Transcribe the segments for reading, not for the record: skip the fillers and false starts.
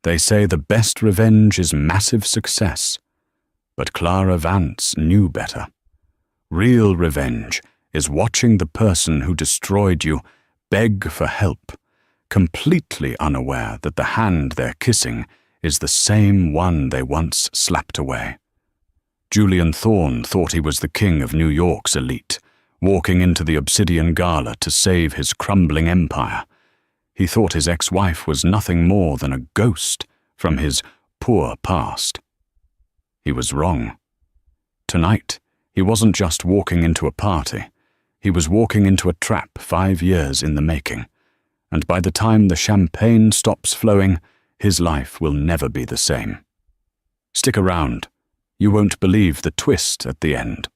They say the best revenge is massive success. But Clara Vance knew better. Real revenge is watching the person who destroyed you beg for help, completely unaware that the hand they're kissing is the same one they once slapped away. Julian Thorne thought he was the king of New York's elite, walking into the Obsidian Gala to save his crumbling empire. He thought his ex-wife was nothing more than a ghost from his poor past. He was wrong. Tonight, he wasn't just walking into a party. He was walking into a trap 5 years in the making, and by the time the champagne stops flowing, his life will never be the same. Stick around. You won't believe the twist at the end.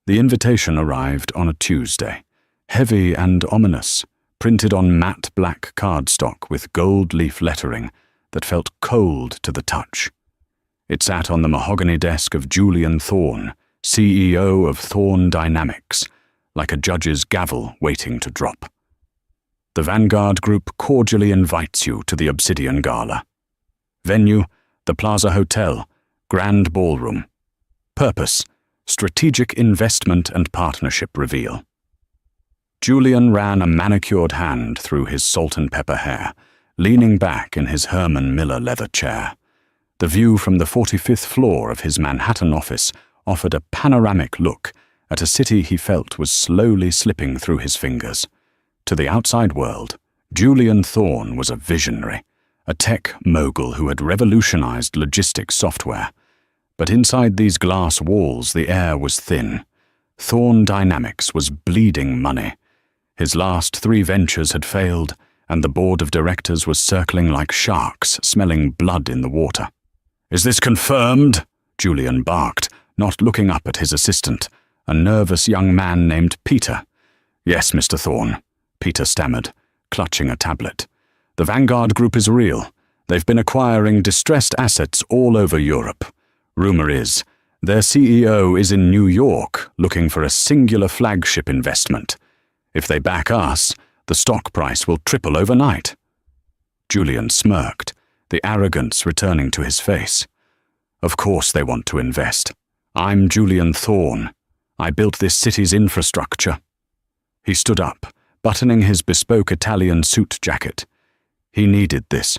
The invitation arrived on a Tuesday, heavy and ominous, printed on matte black cardstock with gold leaf lettering that felt cold to the touch. It sat on the mahogany desk of Julian Thorne, CEO of Thorne Dynamics, like a judge's gavel waiting to drop. The Vanguard Group cordially invites you to the Obsidian Gala. Venue, the Plaza Hotel, Grand Ballroom. Purpose, strategic investment and partnership reveal. Julian ran a manicured hand through his salt and pepper hair, leaning back in his Herman Miller leather chair. The view from the 45th floor of his Manhattan office offered a panoramic look at a city he felt was slowly slipping through his fingers. To the outside world, Julian Thorne was a visionary, a tech mogul who had revolutionized logistics software. But inside these glass walls, the air was thin. Thorne Dynamics was bleeding money. His last 3 ventures had failed, and the board of directors was circling like sharks, smelling blood in the water. "Is this confirmed?" Julian barked, not looking up at his assistant, a nervous young man named Peter. "Yes, Mr. Thorne," Peter stammered, clutching a tablet. "The Vanguard Group is real. They've been acquiring distressed assets all over Europe. Rumor is, their CEO is in New York looking for a singular flagship investment. If they back us, the stock price will triple overnight." Julian smirked, the arrogance returning to his face. "Of course they want to invest. I'm Julian Thorne. I built this city's infrastructure." He stood up, buttoning his bespoke Italian suit jacket. He needed this.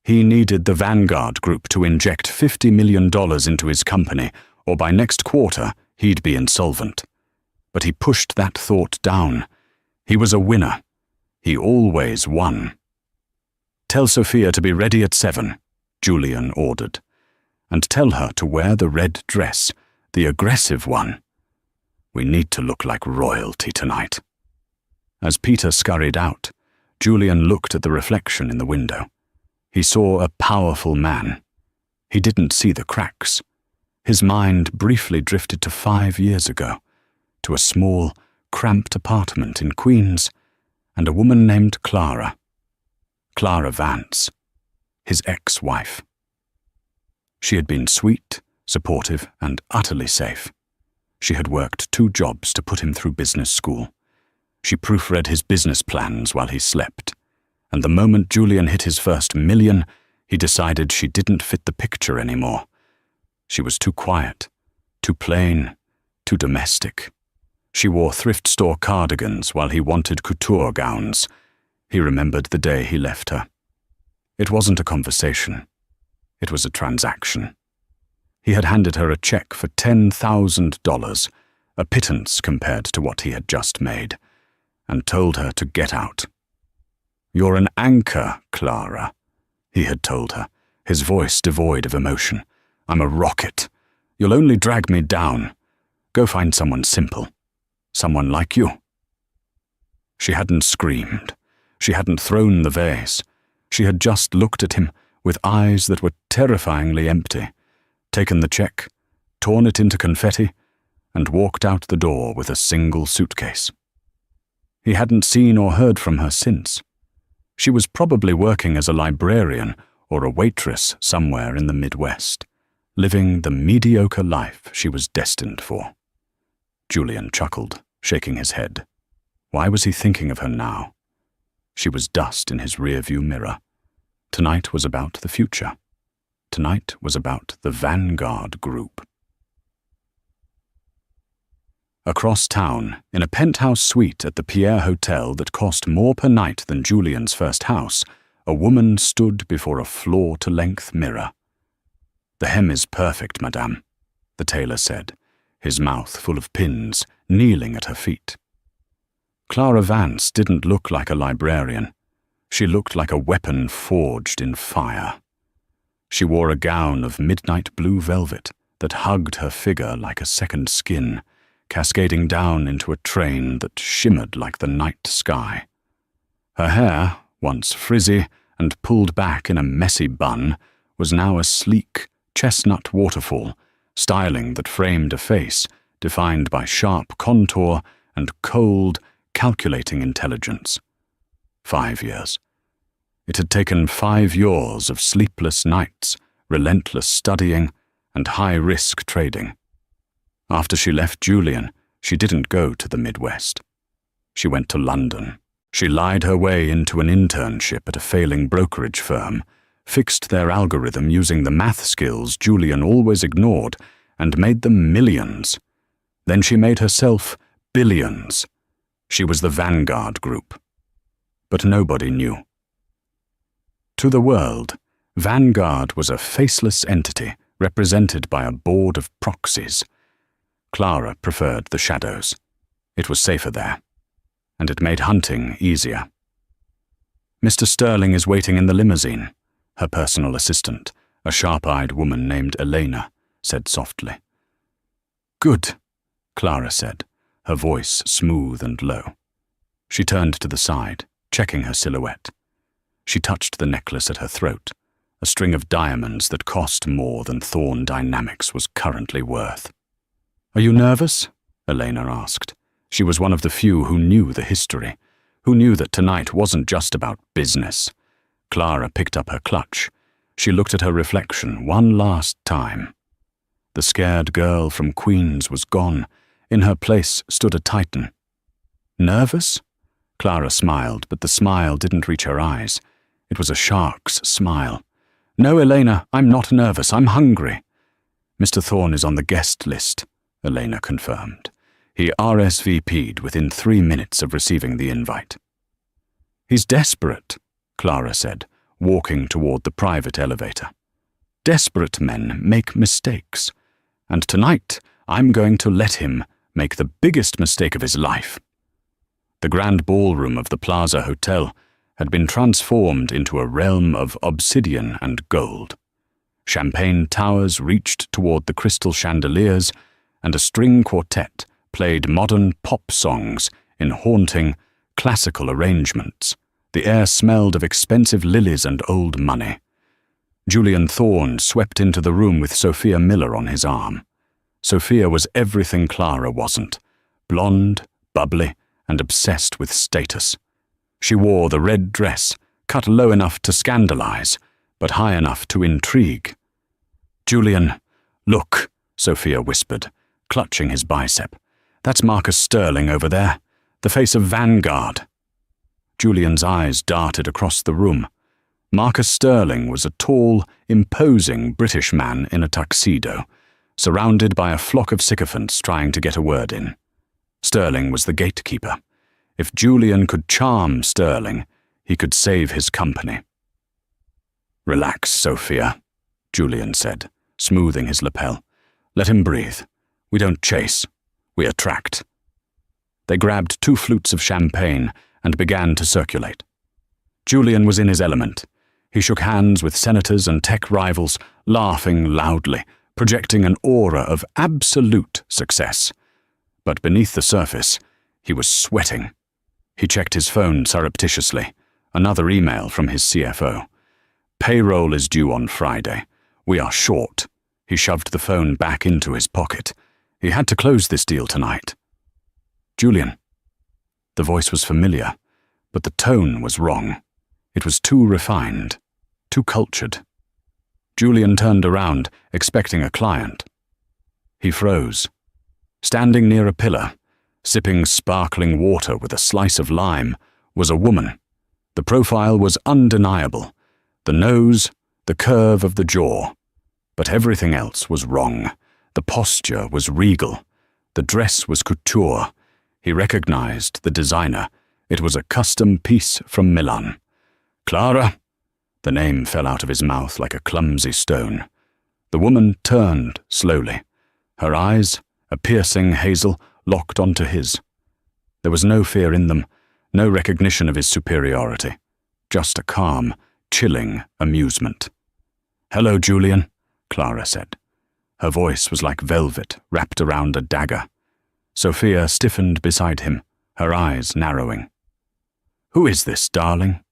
He needed the Vanguard Group to inject $50 million into his company, or by next quarter he'd be insolvent. But he pushed that thought down. He was a winner. He always won. "Tell Sophia to be ready at 7, Julian ordered. "And tell her to wear the red dress, the aggressive one. We need to look like royalty tonight." As Peter scurried out, Julian looked at the reflection in the window. He saw a powerful man. He didn't see the cracks. His mind briefly drifted to 5 years ago, to a small, cramped apartment in Queens, and a woman named Clara Vance, his ex-wife. She had been sweet, supportive, and utterly safe. She had worked 2 jobs to put him through business school. She proofread his business plans while he slept, and the moment Julian hit his first $1 million, he decided she didn't fit the picture anymore. She was too quiet, too plain, too domestic. She wore thrift store cardigans while he wanted couture gowns. He remembered the day he left her. It wasn't a conversation. It was a transaction. He had handed her a check for $10,000, a pittance compared to what he had just made, and told her to get out. "You're an anchor, Clara," he had told her, his voice devoid of emotion. "I'm a rocket. You'll only drag me down. Go find someone simple. Someone like you." She hadn't screamed. She hadn't thrown the vase. She had just looked at him with eyes that were terrifyingly empty, taken the check, torn it into confetti, and walked out the door with a single suitcase. He hadn't seen or heard from her since. She was probably working as a librarian or a waitress somewhere in the Midwest, living the mediocre life she was destined for. Julian chuckled, shaking his head. Why was he thinking of her now? She was dust in his rearview mirror. Tonight was about the future. Tonight was about the Vanguard Group. Across town, in a penthouse suite at the Pierre Hotel that cost more per night than Julian's first house, a woman stood before a floor-to-length mirror. "The hem is perfect, madame," the tailor said, his mouth full of pins, kneeling at her feet. Clara Vance didn't look like a librarian. She looked like a weapon forged in fire. She wore a gown of midnight blue velvet that hugged her figure like a second skin, cascading down into a train that shimmered like the night sky. Her hair, once frizzy and pulled back in a messy bun, was now a sleek, chestnut waterfall, styling that framed a face defined by sharp contour and cold, calculating intelligence. 5 years. It had taken 5 years of sleepless nights, relentless studying, and high-risk trading. After she left Julian, she didn't go to the Midwest. She went to London. She lied her way into an internship at a failing brokerage firm, fixed their algorithm using the math skills Julian always ignored, and made them millions. Then she made herself billions. She was the Vanguard Group. But nobody knew. To the world, Vanguard was a faceless entity represented by a board of proxies. Clara preferred the shadows. It was safer there, and it made hunting easier. "Mr. Sterling is waiting in the limousine," her personal assistant, a sharp-eyed woman named Elena, said softly. "Good," Clara said, her voice smooth and low. She turned to the side, checking her silhouette. She touched the necklace at her throat, a string of diamonds that cost more than Thorne Dynamics was currently worth. "Are you nervous?" Elena asked. She was one of the few who knew the history, who knew that tonight wasn't just about business. Clara picked up her clutch. She looked at her reflection one last time. The scared girl from Queens was gone. In her place stood a titan. "Nervous?" Clara smiled, but the smile didn't reach her eyes. It was a shark's smile. "No, Elena, I'm not nervous. I'm hungry." "Mr. Thorne is on the guest list," Elena confirmed. He RSVP'd within 3 minutes of receiving the invite. "He's desperate," Clara said, walking toward the private elevator. "Desperate men make mistakes, and tonight I'm going to let him make the biggest mistake of his life." The grand ballroom of the Plaza Hotel had been transformed into a realm of obsidian and gold. Champagne towers reached toward the crystal chandeliers, and a string quartet played modern pop songs in haunting, classical arrangements. The air smelled of expensive lilies and old money. Julian Thorne swept into the room with Sophia Miller on his arm. Sophia was everything Clara wasn't: blonde, bubbly, and obsessed with status. She wore the red dress, cut low enough to scandalize, but high enough to intrigue. "Julian, look," Sophia whispered, clutching his bicep. "That's Marcus Sterling over there, the face of Vanguard." Julian's eyes darted across the room. Marcus Sterling was a tall, imposing British man in a tuxedo, surrounded by a flock of sycophants trying to get a word in. Sterling was the gatekeeper. If Julian could charm Sterling, he could save his company. "Relax, Sophia," Julian said, smoothing his lapel. "Let him breathe. We don't chase. We attract." They grabbed 2 flutes of champagne and began to circulate. Julian was in his element. He shook hands with senators and tech rivals, laughing loudly, projecting an aura of absolute success. But beneath the surface, he was sweating. He checked his phone surreptitiously. Another email from his CFO. "Payroll is due on Friday. We are short." He shoved the phone back into his pocket. He had to close this deal tonight. "Julian." The voice was familiar, but the tone was wrong. It was too refined, too cultured. Julian turned around, expecting a client. He froze. Standing near a pillar, sipping sparkling water with a slice of lime, was a woman. The profile was undeniable. The nose, the curve of the jaw. But everything else was wrong. The posture was regal. The dress was couture. He recognized the designer. It was a custom piece from Milan. Clara! The name fell out of his mouth like a clumsy stone. The woman turned slowly. Her eyes, a piercing hazel, locked onto his. There was no fear in them, no recognition of his superiority. Just a calm, chilling amusement. "Hello, Julian," Clara said. Her voice was like velvet wrapped around a dagger. Sophia stiffened beside him, her eyes narrowing. "Who is this, darling?"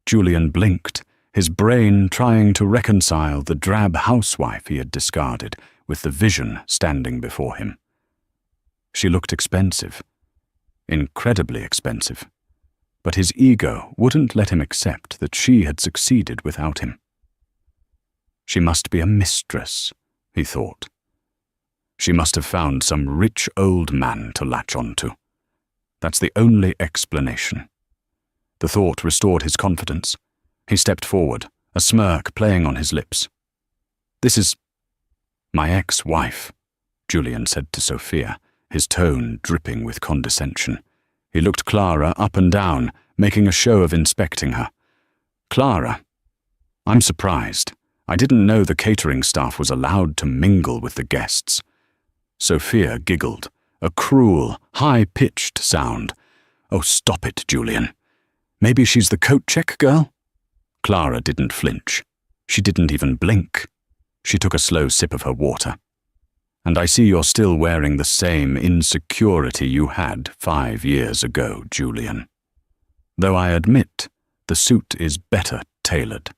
Julian blinked, his brain trying to reconcile the drab housewife he had discarded with the vision standing before him. She looked expensive, incredibly expensive, but his ego wouldn't let him accept that she had succeeded without him. She must be a mistress, he thought. She must have found some rich old man to latch onto. That's the only explanation. The thought restored his confidence. He stepped forward, a smirk playing on his lips. "This is my ex-wife," Julian said to Sophia, his tone dripping with condescension. He looked Clara up and down, making a show of inspecting her. "Clara, I'm surprised. I didn't know the catering staff was allowed to mingle with the guests." Sophia giggled, a cruel, high-pitched sound. "Oh, stop it, Julian. Maybe she's the coat check girl?" Clara didn't flinch. She didn't even blink. She took a slow sip of her water. "And I see you're still wearing the same insecurity you had 5 years ago, Julian. Though I admit the suit is better tailored."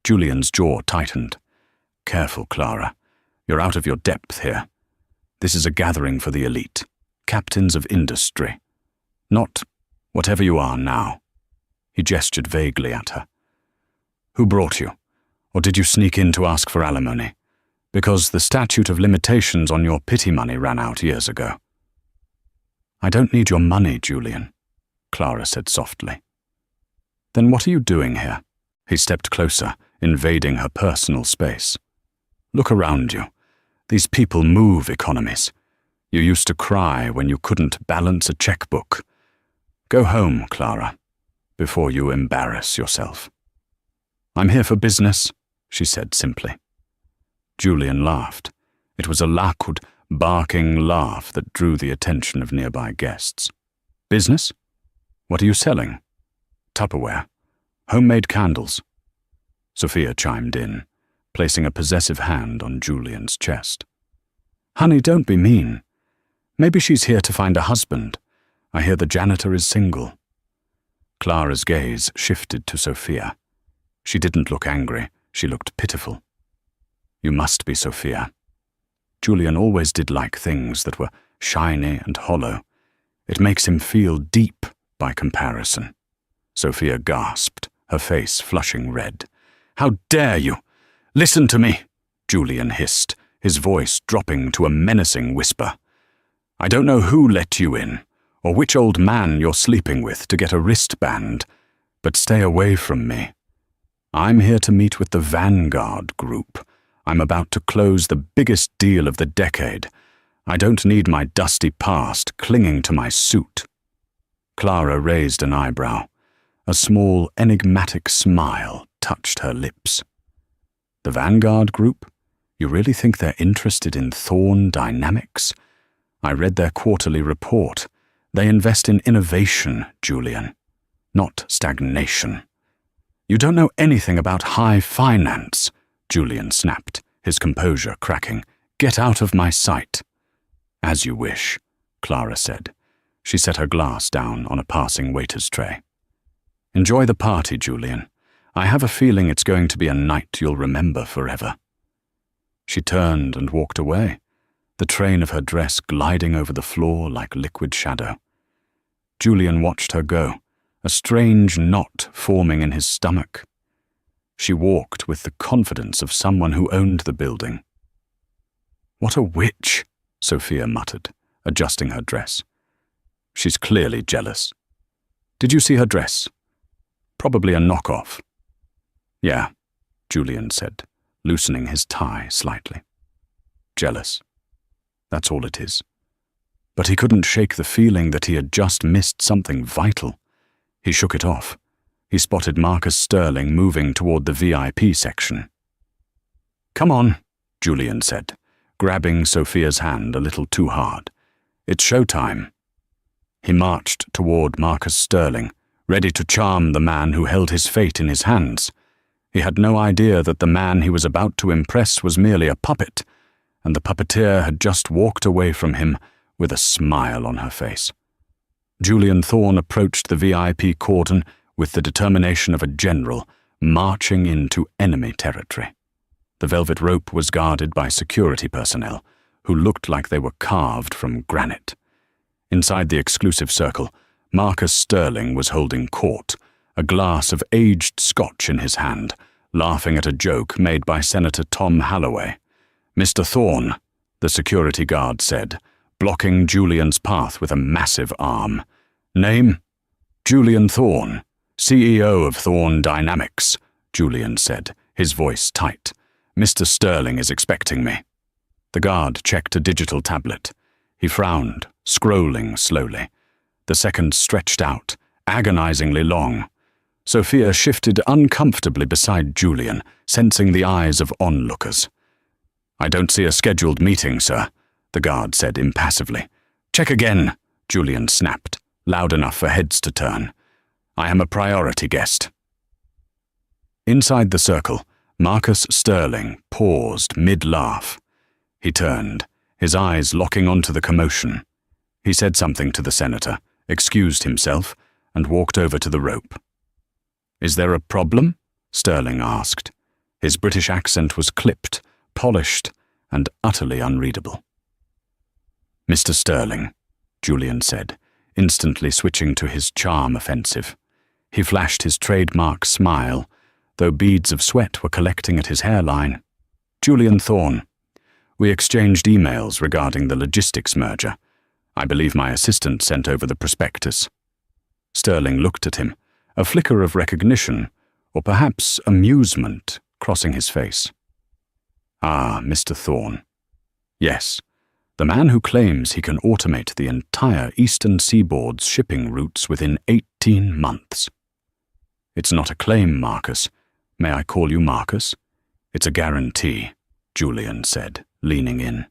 Julian's jaw tightened. "Careful, Clara. You're out of your depth here. This is a gathering for the elite, captains of industry. Not whatever you are now." He gestured vaguely at her. "Who brought you? Or did you sneak in to ask for alimony? Because the statute of limitations on your pity money ran out years ago." "I don't need your money, Julian," Clara said softly. "Then what are you doing here?" He stepped closer, invading her personal space. "Look around you. These people move economies. You used to cry when you couldn't balance a checkbook. Go home, Clara, before you embarrass yourself." "I'm here for business," she said simply. Julian laughed. It was a loud, barking laugh that drew the attention of nearby guests. "Business? What are you selling?" "Tupperware. Homemade candles." Sophia chimed in, placing a possessive hand on Julian's chest. "Honey, don't be mean. Maybe she's here to find a husband. I hear the janitor is single." Clara's gaze shifted to Sophia. She didn't look angry. She looked pitiful. "You must be, Sophia." Julian always did like things that were shiny and hollow. It makes him feel deep by comparison. Sophia gasped, her face flushing red. "How dare you! Listen to me!" Julian hissed, his voice dropping to a menacing whisper. "I don't know who let you in, or which old man you're sleeping with to get a wristband, but stay away from me. I'm here to meet with the Vanguard Group. I'm about to close the biggest deal of the decade. I don't need my dusty past clinging to my suit." Clara raised an eyebrow. A small, enigmatic smile touched her lips. "The Vanguard Group? You really think they're interested in Thorn Dynamics? I read their quarterly report. They invest in innovation, Julian, not stagnation." "You don't know anything about high finance," Julian snapped, his composure cracking. "Get out of my sight." "As you wish," Clara said. She set her glass down on a passing waiter's tray. "Enjoy the party, Julian. I have a feeling it's going to be a night you'll remember forever." She turned and walked away, the train of her dress gliding over the floor like liquid shadow. Julian watched her go, a strange knot forming in his stomach. She walked with the confidence of someone who owned the building. "What a witch," Sophia muttered, adjusting her dress. "She's clearly jealous. Did you see her dress? Probably a knockoff." Yeah, Julian said, loosening his tie slightly. Jealous. That's all it is. But he couldn't shake the feeling that he had just missed something vital. He shook it off. He spotted Marcus Sterling moving toward the VIP section. Come on, Julian said, grabbing Sophia's hand a little too hard. It's showtime. He marched toward Marcus Sterling, ready to charm the man who held his fate in his hands. He had no idea that the man he was about to impress was merely a puppet, and the puppeteer had just walked away from him with a smile on her face. Julian Thorne approached the VIP cordon with the determination of a general marching into enemy territory. The velvet rope was guarded by security personnel, who looked like they were carved from granite. Inside the exclusive circle, Marcus Sterling was holding court, a glass of aged scotch in his hand, laughing at a joke made by Senator Tom Holloway. Mr. Thorne, the security guard said, blocking Julian's path with a massive arm. Name? Julian Thorne, CEO of Thorne Dynamics, Julian said, his voice tight. Mr. Sterling is expecting me. The guard checked a digital tablet. He frowned, scrolling slowly. The seconds stretched out, agonizingly long. Sophia shifted uncomfortably beside Julian, sensing the eyes of onlookers. I don't see a scheduled meeting, sir, the guard said impassively. Check again, Julian snapped, loud enough for heads to turn. I am a priority guest. Inside the circle, Marcus Sterling paused mid-laugh. He turned, his eyes locking onto the commotion. He said something to the senator, excused himself, and walked over to the rope. Is there a problem? Sterling asked. His British accent was clipped, polished, and utterly unreadable. Mr. Sterling, Julian said, instantly switching to his charm offensive. He flashed his trademark smile, though beads of sweat were collecting at his hairline. Julian Thorne. We exchanged emails regarding the logistics merger. I believe my assistant sent over the prospectus. Sterling looked at him, a flicker of recognition, or perhaps amusement, crossing his face. Ah, Mr. Thorne. Yes, the man who claims he can automate the entire eastern seaboard's shipping routes within 18 months. It's not a claim, Marcus. May I call you Marcus? It's a guarantee, Julian said, leaning in.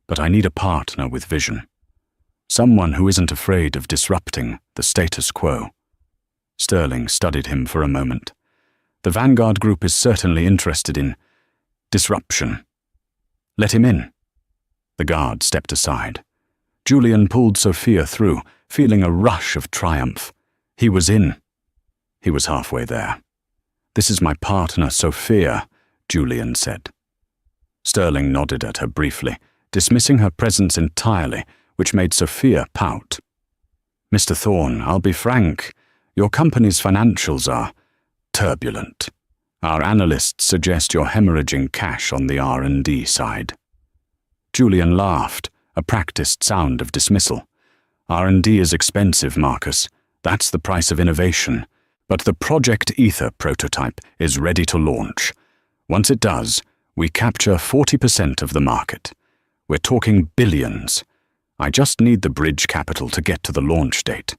But I need a partner with vision. Someone who isn't afraid of disrupting the status quo. Sterling studied him for a moment. The Vanguard Group is certainly interested in disruption. Let him in. The guard stepped aside. Julian pulled Sophia through, feeling a rush of triumph. He was in. He was halfway there. This is my partner, Sophia, Julian said. Sterling nodded at her briefly, dismissing her presence entirely, which made Sophia pout. Mr. Thorne, I'll be frank. Your company's financials are turbulent. Our analysts suggest you're hemorrhaging cash on the R&D side. Julian laughed, a practiced sound of dismissal. R&D is expensive, Marcus. That's the price of innovation. But the Project Ether prototype is ready to launch. Once it does, we capture 40% of the market. We're talking billions. I just need the bridge capital to get to the launch date.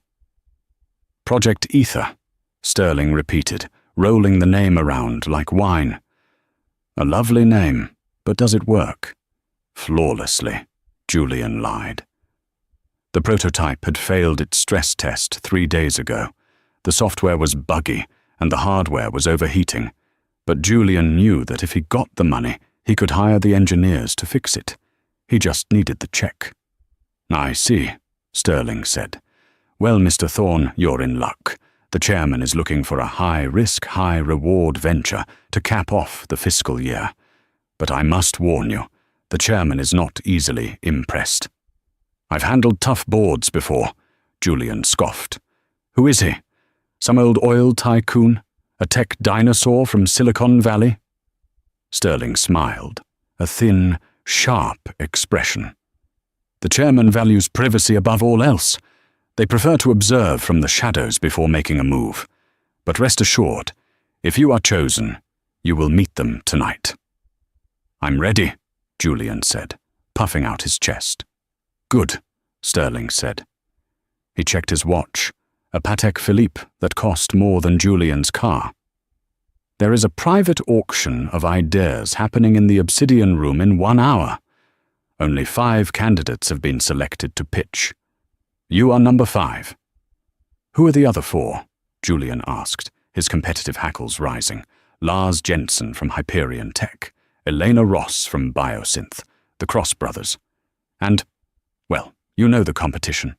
Project Ether, Sterling repeated, rolling the name around like wine. A lovely name, but does it work? Flawlessly, Julian lied. The prototype had failed its stress test 3 days ago. The software was buggy, and the hardware was overheating. But Julian knew that if he got the money, he could hire the engineers to fix it. He just needed the check. I see, Sterling said. Well, Mr. Thorne, you're in luck. The chairman is looking for a high-risk, high-reward venture to cap off the fiscal year. But I must warn you, the chairman is not easily impressed. I've handled tough boards before, Julian scoffed. Who is he? Some old oil tycoon? A tech dinosaur from Silicon Valley? Sterling smiled, a thin, sharp expression. The chairman values privacy above all else. They prefer to observe from the shadows before making a move. But rest assured, if you are chosen, You will meet them tonight." "I'm ready," Julian said, puffing out his chest. "Good," Sterling said. He checked his watch, a Patek Philippe that cost more than Julian's car. "There is a private auction of ideas happening in the Obsidian Room in 1 hour. Only 5 candidates have been selected to pitch. You are number 5. "Who are the other 4? Julian asked, his competitive hackles rising. Lars Jensen from Hyperion Tech, Elena Ross from Biosynth, the Cross Brothers, and, well, you know the competition."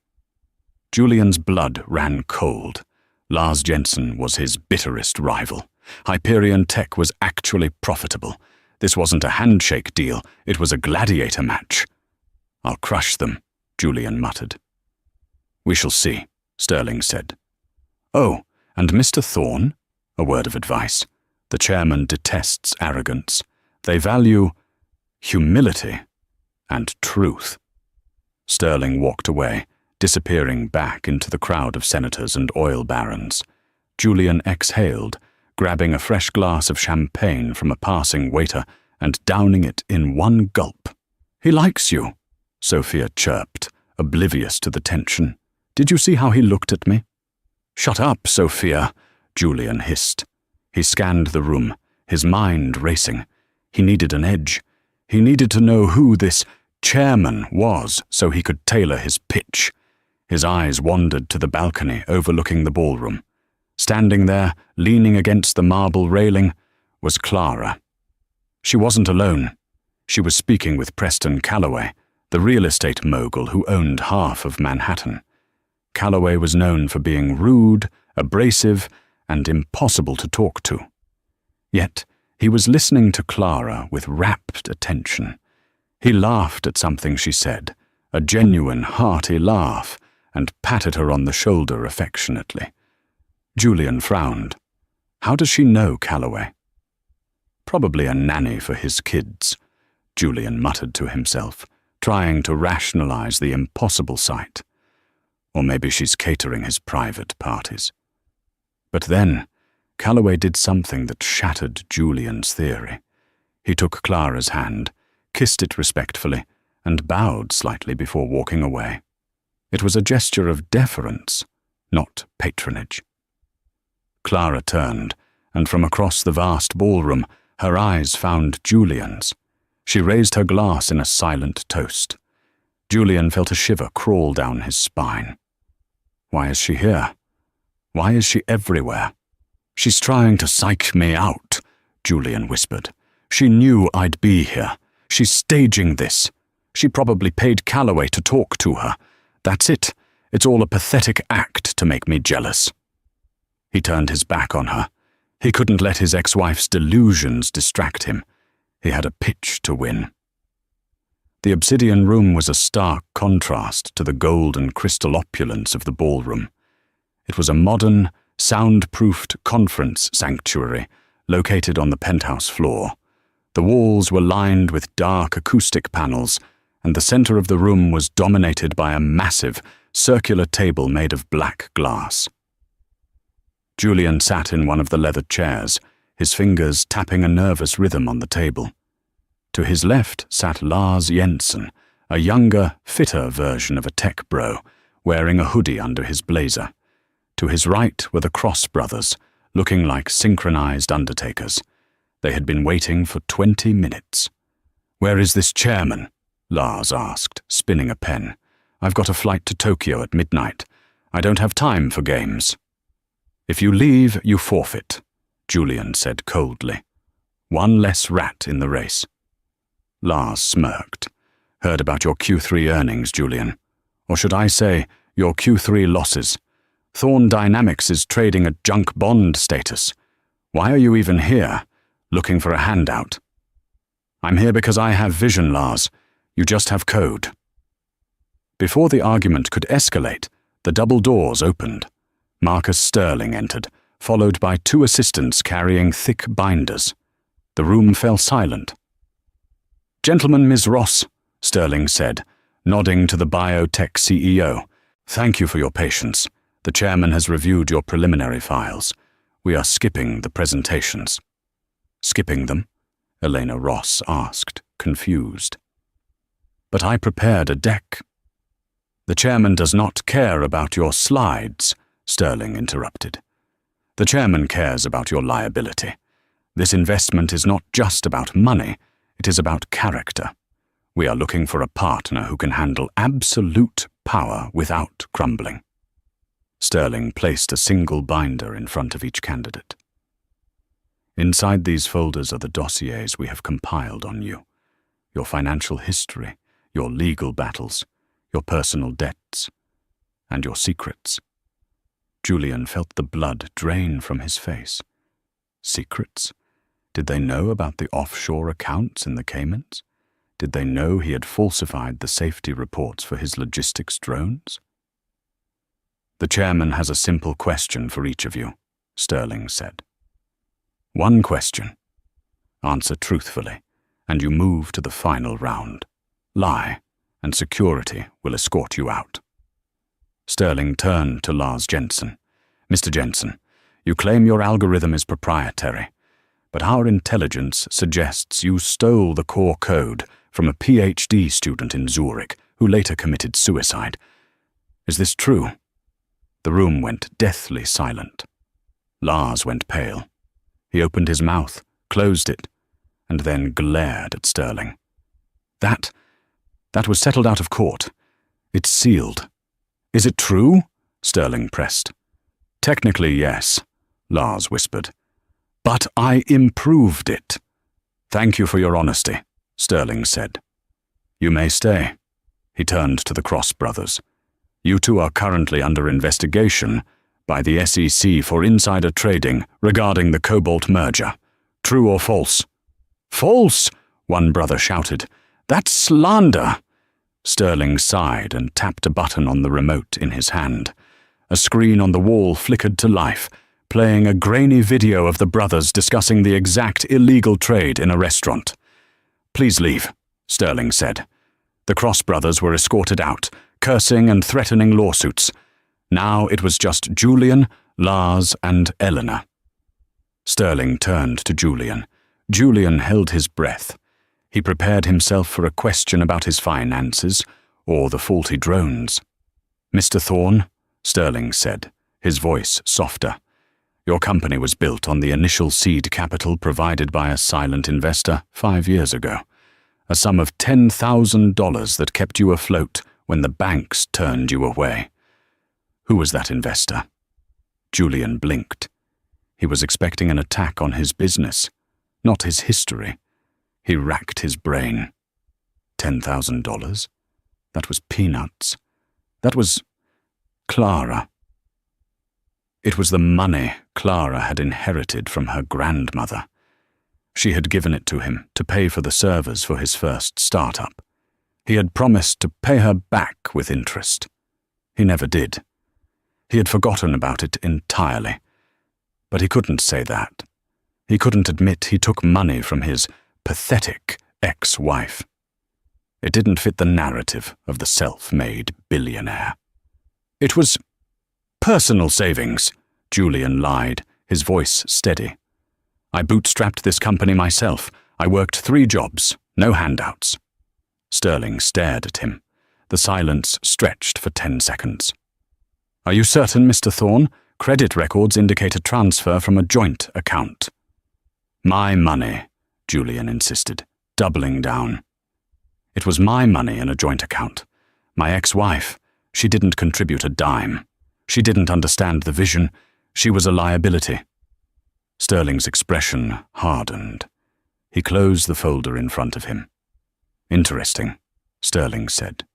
Julian's blood ran cold. Lars Jensen was his bitterest rival. Hyperion Tech was actually profitable. This wasn't a handshake deal, it was a gladiator match. "I'll crush them," Julian muttered. "We shall see," Sterling said. "Oh, and Mr. Thorne, a word of advice. The chairman detests arrogance. They value humility and truth." Sterling walked away, disappearing back into the crowd of senators and oil barons. Julian exhaled, grabbing a fresh glass of champagne from a passing waiter and downing it in one gulp. "He likes you," Sophia chirped, oblivious to the tension. "Did you see how he looked at me?" "Shut up, Sophia," Julian hissed. He scanned the room, his mind racing. He needed an edge. He needed to know who this chairman was so he could tailor his pitch. His eyes wandered to the balcony overlooking the ballroom. Standing there, leaning against the marble railing, was Clara. She wasn't alone. She was speaking with Preston Calloway, the real estate mogul who owned half of Manhattan. Calloway was known for being rude, abrasive, and impossible to talk to. Yet, he was listening to Clara with rapt attention. He laughed at something she said, a genuine, hearty laugh, and patted her on the shoulder affectionately. Julian frowned. How does she know Calloway? "Probably a nanny for his kids," Julian muttered to himself, trying to rationalize the impossible sight. Or maybe she's catering his private parties. But then, Calloway did something that shattered Julian's theory. He took Clara's hand, kissed it respectfully, and bowed slightly before walking away. It was a gesture of deference, not patronage. Clara turned, and from across the vast ballroom, her eyes found Julian's. She raised her glass in a silent toast. Julian felt a shiver crawl down his spine. Why is she here? Why is she everywhere? "She's trying to psych me out," Julian whispered. "She knew I'd be here. She's staging this. She probably paid Calloway to talk to her. That's it. It's all a pathetic act to make me jealous." He turned his back on her. He couldn't let his ex-wife's delusions distract him. He had a pitch to win. The Obsidian Room was a stark contrast to the gold and crystal opulence of the ballroom. It was a modern, soundproofed conference sanctuary located on the penthouse floor. The walls were lined with dark acoustic panels, and the center of the room was dominated by a massive, circular table made of black glass. Julian sat in one of the leather chairs, his fingers tapping a nervous rhythm on the table. To his left sat Lars Jensen, a younger, fitter version of a tech bro, wearing a hoodie under his blazer. To his right were the Cross Brothers, looking like synchronized undertakers. They had been waiting for 20 minutes. "Where is this chairman?" Lars asked, spinning a pen. "I've got a flight to Tokyo at midnight. I don't have time for games." "If you leave, you forfeit," Julian said coldly. "One less rat in the race." Lars smirked. "Heard about your Q3 earnings, Julian. Or should I say, your Q3 losses. Thorne Dynamics is trading at junk bond status. Why are you even here? Looking for a handout?" "I'm here because I have vision, Lars. You just have code." Before the argument could escalate, the double doors opened. Marcus Sterling entered, followed by 2 assistants carrying thick binders. The room fell silent. "Gentlemen, Ms. Ross," Sterling said, nodding to the biotech CEO. "Thank you for your patience. The chairman has reviewed your preliminary files. We are skipping the presentations." Skipping them? Elena Ross asked, confused. But I prepared a deck. The chairman does not care about your slides, Sterling interrupted. The chairman cares about your liability. This investment is not just about money, it is about character. We are looking for a partner who can handle absolute power without crumbling. Sterling placed a single binder in front of each candidate. Inside these folders are the dossiers we have compiled on you. Your financial history, your legal battles, your personal debts, and your secrets. Julian felt the blood drain from his face. Secrets? Did they know about the offshore accounts in the Caymans? Did they know he had falsified the safety reports for his logistics drones? The chairman has a simple question for each of you, Sterling said. One question. Answer truthfully, and you move to the final round. Lie, and security will escort you out. Sterling turned to Lars Jensen. Mr. Jensen, you claim your algorithm is proprietary, but our intelligence suggests you stole the core code from a PhD student in Zurich who later committed suicide. Is this true? The room went deathly silent. Lars went pale. He opened his mouth, closed it, and then glared at Sterling. That was settled out of court. It's sealed. Is it true? Sterling pressed. Technically, yes, Lars whispered. But I improved it. Thank you for your honesty, Sterling said. You may stay. He turned to the Cross brothers. You two are currently under investigation by the SEC for insider trading regarding the Cobalt merger. True or false? False, one brother shouted. That's slander. Sterling sighed and tapped a button on the remote in his hand. A screen on the wall flickered to life, playing a grainy video of the brothers discussing the exact illegal trade in a restaurant. Please leave, Sterling said. The Cross brothers were escorted out, cursing and threatening lawsuits. Now it was just Julian, Lars, and Eleanor. Sterling turned to Julian. Julian held his breath. He prepared himself for a question about his finances or the faulty drones. Mr. Thorne, Sterling said, his voice softer. Your company was built on the initial seed capital provided by a silent investor 5 years ago. A sum of $10,000 that kept you afloat when the banks turned you away. Who was that investor? Julian blinked. He was expecting an attack on his business, not his history. He racked his brain. $10,000? That was peanuts. That was Clara. It was the money Clara had inherited from her grandmother. She had given it to him to pay for the servers for his first startup. He had promised to pay her back with interest. He never did. He had forgotten about it entirely. But he couldn't say that. He couldn't admit he took money from his pathetic ex-wife. It didn't fit the narrative of the self-made billionaire. It was personal savings, Julian lied, his voice steady. I bootstrapped this company myself. I worked 3 jobs, no handouts. Sterling stared at him. The silence stretched for 10 seconds. Are you certain, Mr. Thorne? Credit records indicate a transfer from a joint account. My money, Julian insisted, doubling down. It was my money in a joint account. My ex-wife, she didn't contribute a dime. She didn't understand the vision. She was a liability. Sterling's expression hardened. He closed the folder in front of him. Interesting, Sterling said.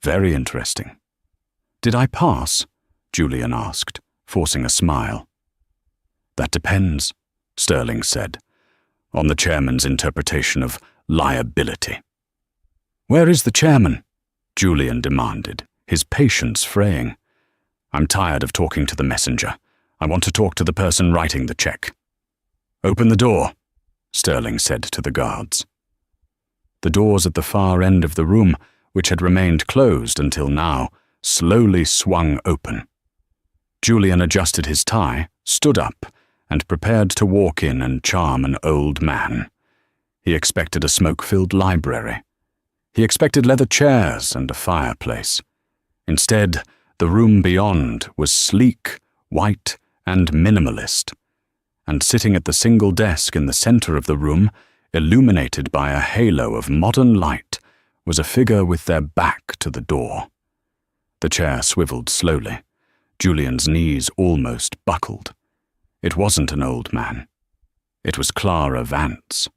Very interesting. Did I pass? Julian asked, forcing a smile. That depends, Sterling said, on the chairman's interpretation of liability. Where is the chairman? Julian demanded, his patience fraying. I'm tired of talking to the messenger. I want to talk to the person writing the check. Open the door, Sterling said to the guards. The doors at the far end of the room, which had remained closed until now, slowly swung open. Julian adjusted his tie, stood up, and prepared to walk in and charm an old man. He expected a smoke-filled library. He expected leather chairs and a fireplace. Instead, the room beyond was sleek, white, and minimalist. And sitting at the single desk in the center of the room, illuminated by a halo of modern light, was a figure with their back to the door. The chair swiveled slowly. Julian's knees almost buckled. It wasn't an old man. It was Clara Vance.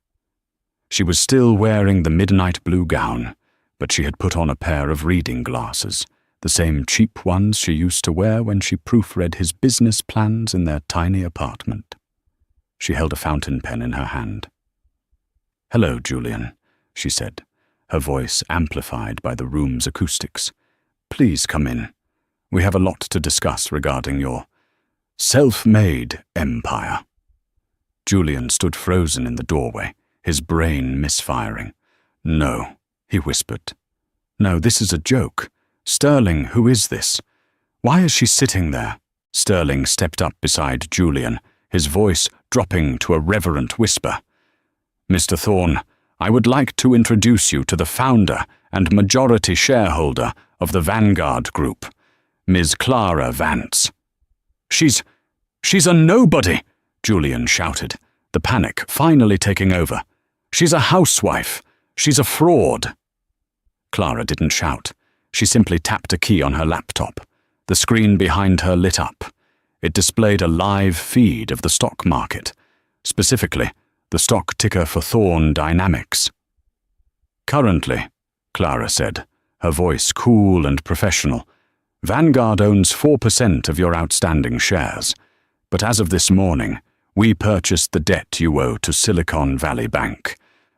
She was still wearing the midnight blue gown, but she had put on a pair of reading glasses, the same cheap ones she used to wear when she proofread his business plans in their tiny apartment. She held a fountain pen in her hand. "Hello, Julian," she said, her voice amplified by the room's acoustics. "Please come in. We have a lot to discuss regarding your self-made empire." Julian stood frozen in the doorway, his brain misfiring. "No," he whispered. "No, this is a joke. Sterling, who is this? Why is she sitting there?" Sterling stepped up beside Julian, his voice dropping to a reverent whisper. "Mr. Thorne, I would like to introduce you to the founder and majority shareholder of the Vanguard Group, Ms. Clara Vance." She's a nobody," Julian shouted, the panic finally taking over. "She's a housewife. She's a fraud." Clara didn't shout. She simply tapped a key on her laptop. The screen behind her lit up. It displayed a live feed of the stock market, specifically the stock ticker for Thorne Dynamics. "Currently," Clara said, her voice cool and professional, "Vanguard owns 4% of your outstanding shares, but as of this morning, we purchased the debt you owe to Silicon Valley Bank,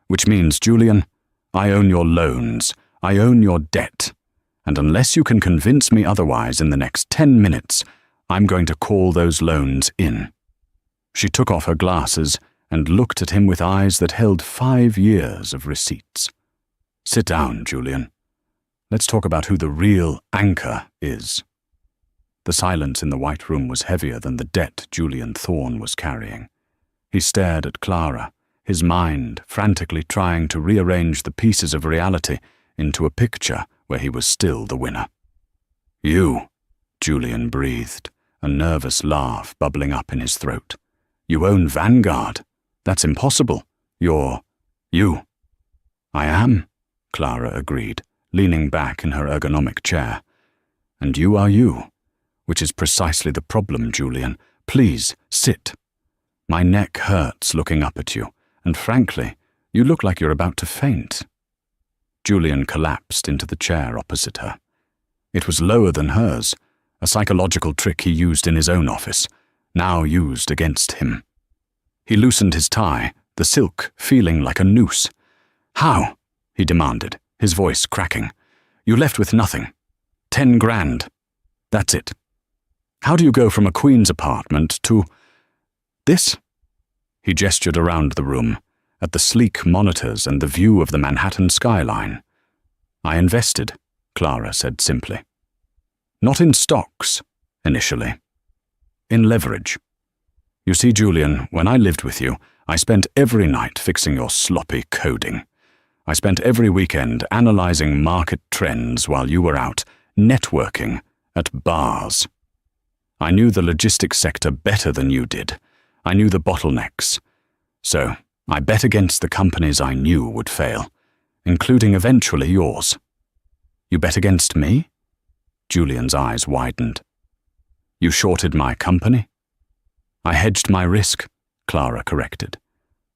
which means, Julian, I own your loans, I own your debt, and unless you can convince me otherwise in the next 10 minutes, I'm going to call those loans in." She took off her glasses and looked at him with eyes that held 5 years of receipts. "Sit down, Julian. Let's talk about who the real anchor is." The silence in the white room was heavier than the debt Julian Thorne was carrying. He stared at Clara, his mind frantically trying to rearrange the pieces of reality into a picture where he was still the winner. "You," Julian breathed, a nervous laugh bubbling up in his throat. "You own Vanguard. That's impossible. You're you." "I am," Clara agreed, leaning back in her ergonomic chair. "And you are you, which is precisely the problem, Julian. Please, sit. My neck hurts looking up at you, and frankly, you look like you're about to faint." Julian collapsed into the chair opposite her. It was lower than hers, a psychological trick he used in his own office, now used against him. He loosened his tie, the silk feeling like a noose. "How?" he demanded, his voice cracking. "You left with nothing. 10 grand. That's it. How do you go from a queen's apartment to this?" He gestured around the room, at the sleek monitors and the view of the Manhattan skyline. "I invested," Clara said simply. "Not in stocks, initially. In leverage. You see, Julian, when I lived with you, I spent every night fixing your sloppy coding. I spent every weekend analyzing market trends while you were out networking at bars. I knew the logistics sector better than you did. I knew the bottlenecks. So I bet against the companies I knew would fail, including eventually yours." "You bet against me?" Julian's eyes widened. "You shorted my company?" "I hedged my risk," Clara corrected.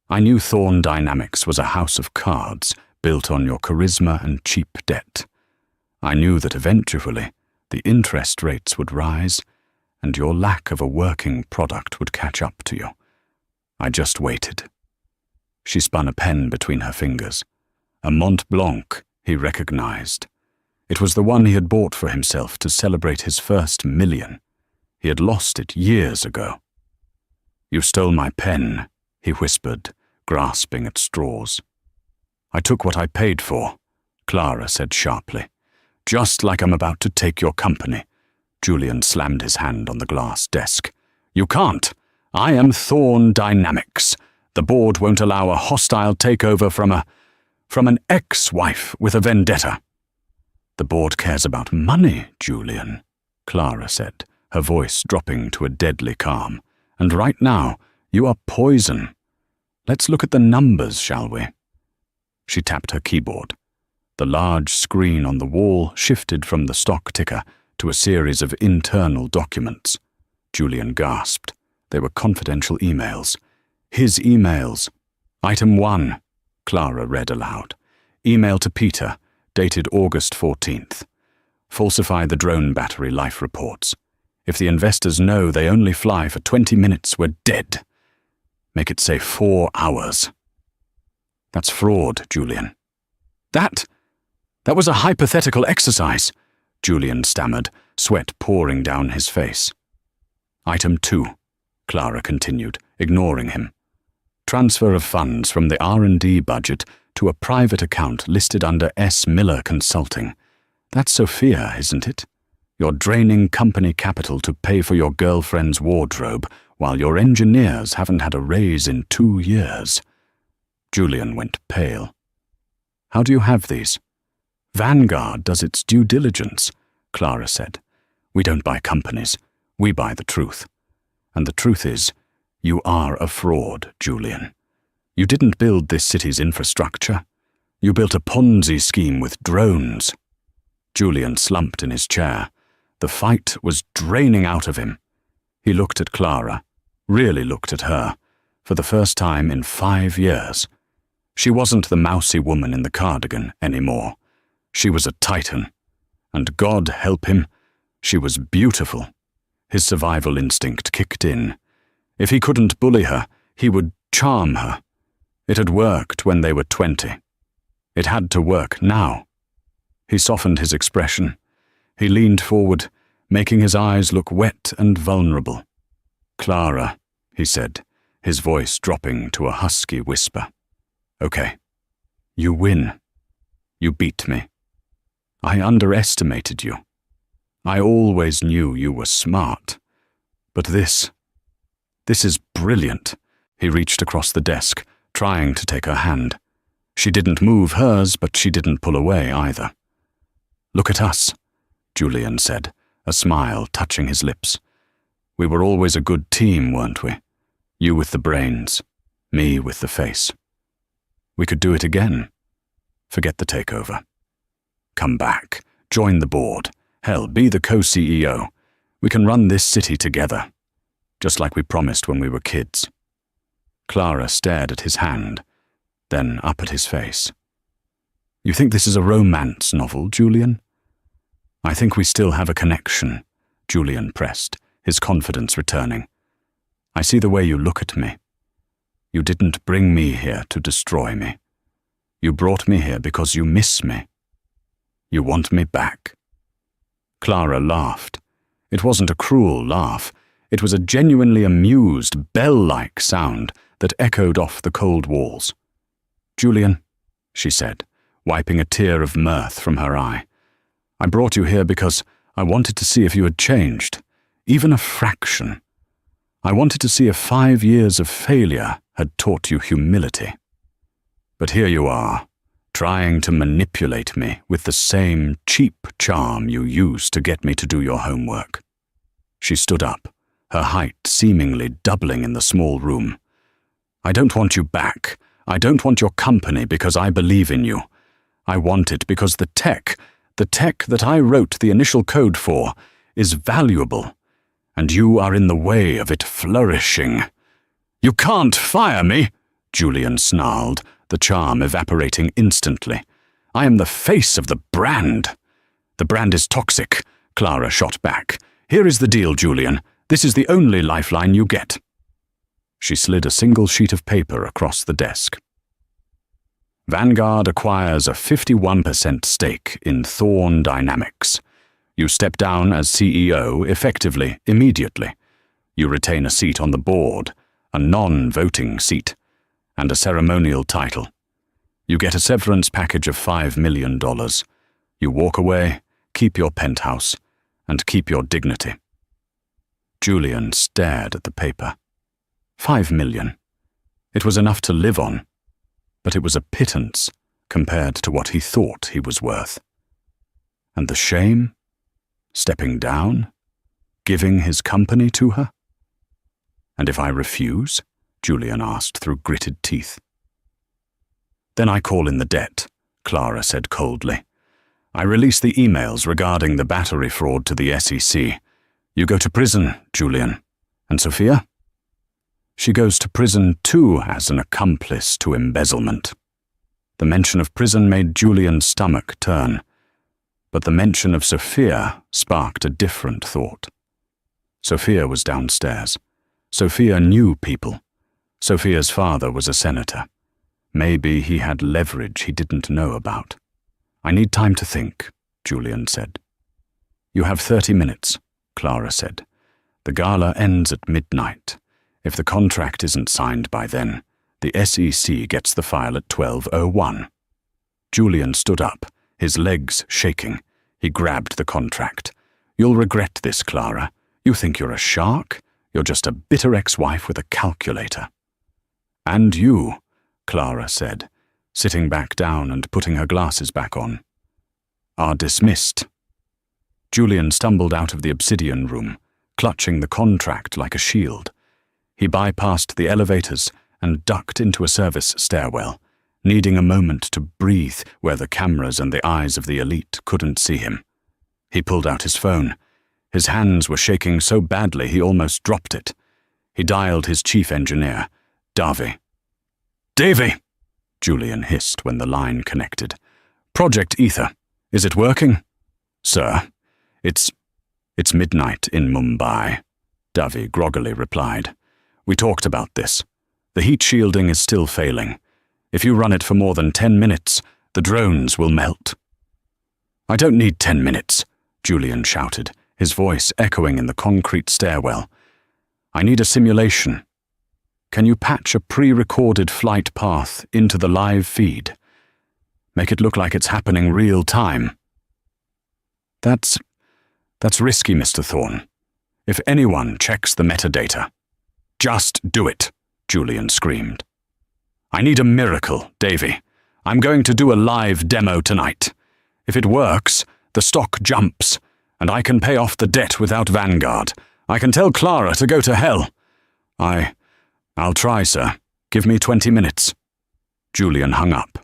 "I knew Thorne Dynamics was a house of cards built on your charisma and cheap debt. I knew that eventually the interest rates would rise and your lack of a working product would catch up to you. I just waited." She spun a pen between her fingers. A Mont Blanc he recognized. It was the one he had bought for himself to celebrate his first $1,000,000. He had lost it years ago. "You stole my pen," he whispered, grasping at straws. "I took what I paid for," Clara said sharply. "Just like I'm about to take your company." Julian slammed his hand on the glass desk. "You can't. I am Thorn Dynamics. The board won't allow a hostile takeover from an ex-wife with a vendetta." "The board cares about money, Julian," Clara said, her voice dropping to a deadly calm. "And right now, you are poison. Let's look at the numbers, shall we?" She tapped her keyboard. The large screen on the wall shifted from the stock ticker to a series of internal documents. Julian gasped. They were confidential emails. His emails. "Item 1, Clara read aloud. "Email to Peter, dated August 14th. Falsify the drone battery life reports. If the investors know they only fly for 20 minutes, we're dead. Make it say 4 hours. "That's fraud, Julian." That was a hypothetical exercise," Julian stammered, sweat pouring down his face. "Item 2, Clara continued, ignoring him. "Transfer of funds from the R&D budget to a private account listed under S. Miller Consulting. That's Sophia, isn't it? You're draining company capital to pay for your girlfriend's wardrobe, while your engineers haven't had a raise in 2 years. Julian went pale. "How do you have these?" "Vanguard does its due diligence," Clara said. "We don't buy companies. We buy the truth. And the truth is, you are a fraud, Julian. You didn't build this city's infrastructure. You built a Ponzi scheme with drones." Julian slumped in his chair. The fight was draining out of him. He looked at Clara, really looked at her, for the first time in 5 years. She wasn't the mousy woman in the cardigan anymore. She was a titan. And God help him, she was beautiful. His survival instinct kicked in. If he couldn't bully her, he would charm her. It had worked when they were 20. It had to work now. He softened his expression. He leaned forward, making his eyes look wet and vulnerable. "Clara," he said, his voice dropping to a husky whisper. "Okay. You win. You beat me. I underestimated you. I always knew you were smart. But this is brilliant." He reached across the desk, trying to take her hand. She didn't move hers, but she didn't pull away either. "Look at us," Julian said, a smile touching his lips. "We were always a good team, weren't we? You with the brains, me with the face. We could do it again. Forget the takeover. Come back, join the board. Hell, be the co-CEO. We can run this city together, just like we promised when we were kids." Clara stared at his hand, then up at his face. "You think this is a romance novel, Julian?" "I think we still have a connection," Julian pressed, his confidence returning. "I see the way you look at me. You didn't bring me here to destroy me. You brought me here because you miss me. You want me back." Clara laughed. It wasn't a cruel laugh. It was a genuinely amused, bell-like sound that echoed off the cold walls. "Julian," she said, wiping a tear of mirth from her eye, "I brought you here because I wanted to see if you had changed, even a fraction. I wanted to see if 5 years of failure had taught you humility. But here you are, trying to manipulate me with the same cheap charm you used to get me to do your homework." She stood up, her height seemingly doubling in the small room. "I don't want you back. I don't want your company because I believe in you. I want it because the tech that I wrote the initial code for, is valuable, and you are in the way of it flourishing." "You can't fire me," Julian snarled, the charm evaporating instantly. "I am the face of the brand." "The brand is toxic," Clara shot back. "Here is the deal, Julian. This is the only lifeline you get." She slid a single sheet of paper across the desk. "Vanguard acquires a 51% stake in Thorn Dynamics. You step down as CEO effectively immediately. You retain a seat on the board, a non-voting seat, and a ceremonial title. You get a severance package of $5 million. You walk away, keep your penthouse, and keep your dignity." Julian stared at the paper. 5 million. It was enough to live on, but it was a pittance compared to what he thought he was worth. And the shame? Stepping down? Giving his company to her? And if I refuse? Julian asked through gritted teeth. Then I call in the debt, Clara said coldly. I release the emails regarding the battery fraud to the SEC. You go to prison, Julian. And Sophia? She goes to prison too as an accomplice to embezzlement. The mention of prison made Julian's stomach turn, but the mention of Sophia sparked a different thought. Sophia was downstairs. Sophia knew people. Sophia's father was a senator. Maybe he had leverage he didn't know about. I need time to think, Julian said. You have 30 minutes, Clara said. The gala ends at midnight. If the contract isn't signed by then, the SEC gets the file at 12:01. Julian stood up, his legs shaking. He grabbed the contract. You'll regret this, Clara. You think you're a shark? You're just a bitter ex-wife with a calculator. And you, Clara said, sitting back down and putting her glasses back on, are dismissed. Julian stumbled out of the obsidian room, clutching the contract like a shield. He bypassed the elevators and ducked into a service stairwell, needing a moment to breathe where the cameras and the eyes of the elite couldn't see him. He pulled out his phone. His hands were shaking so badly he almost dropped it. He dialed his chief engineer, Davy. Davy! Julian hissed when the line connected. Project Ether. Is it working? Sir, it's midnight in Mumbai, Davy groggily replied. We talked about this. The heat shielding is still failing. If you run it for more than 10 minutes, the drones will melt. I don't need 10 minutes, Julian shouted, his voice echoing in the concrete stairwell. I need a simulation. Can you patch a pre-recorded flight path into the live feed? Make it look like it's happening real time. That's risky, Mr. Thorne. If anyone checks the metadata, just do it, Julian screamed. I need a miracle, Davy. I'm going to do a live demo tonight. If it works, the stock jumps, and I can pay off the debt without Vanguard. I can tell Clara to go to hell. I'll try, sir. Give me 20 minutes. Julian hung up.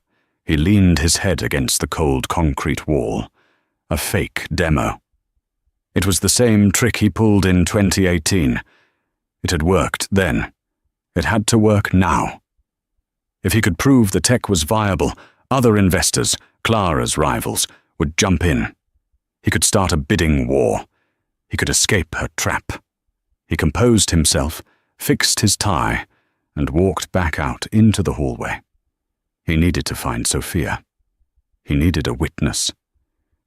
He leaned his head against the cold concrete wall. A fake demo. It was the same trick he pulled in 2018. It had worked then. It had to work now. If he could prove the tech was viable, other investors, Clara's rivals, would jump in. He could start a bidding war. He could escape her trap. He composed himself, fixed his tie, and walked back out into the hallway. He needed to find Sophia. He needed a witness.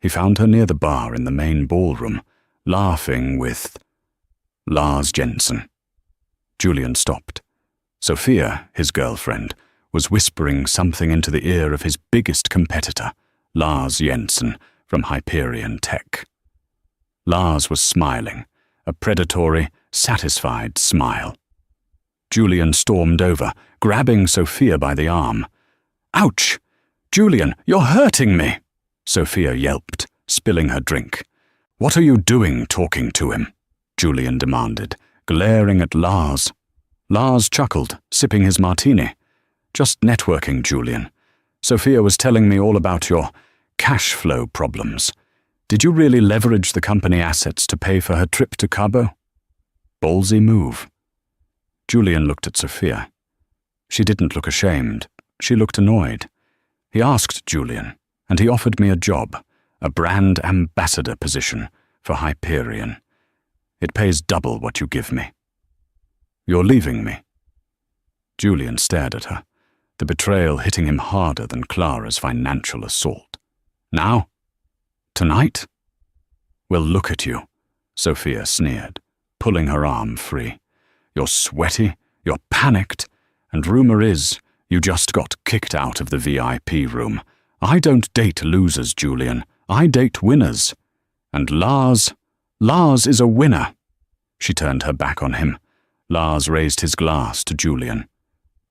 He found her near the bar in the main ballroom, laughing with Lars Jensen. Julian stopped. Sophia, his girlfriend, was whispering something into the ear of his biggest competitor, Lars Jensen, from Hyperion Tech. Lars was smiling, a predatory, satisfied smile. Julian stormed over, grabbing Sophia by the arm. Ouch! Julian, you're hurting me! Sophia yelped, spilling her drink. What are you doing talking to him? Julian demanded, glaring at Lars. Lars chuckled, sipping his martini. Just networking, Julian. Sophia was telling me all about your cash flow problems. Did you really leverage the company assets to pay for her trip to Cabo? Ballsy move. Julian looked at Sophia. She didn't look ashamed. She looked annoyed. He asked Julian, and he offered me a job, a brand ambassador position for Hyperion. It pays double what you give me. You're leaving me. Julian stared at her, the betrayal hitting him harder than Clara's financial assault. Now? Tonight? Well, look at you, Sophia sneered, pulling her arm free. You're sweaty, you're panicked, and rumor is you just got kicked out of the VIP room. I don't date losers, Julian. I date winners. And Lars is a winner. She turned her back on him. Lars raised his glass to Julian.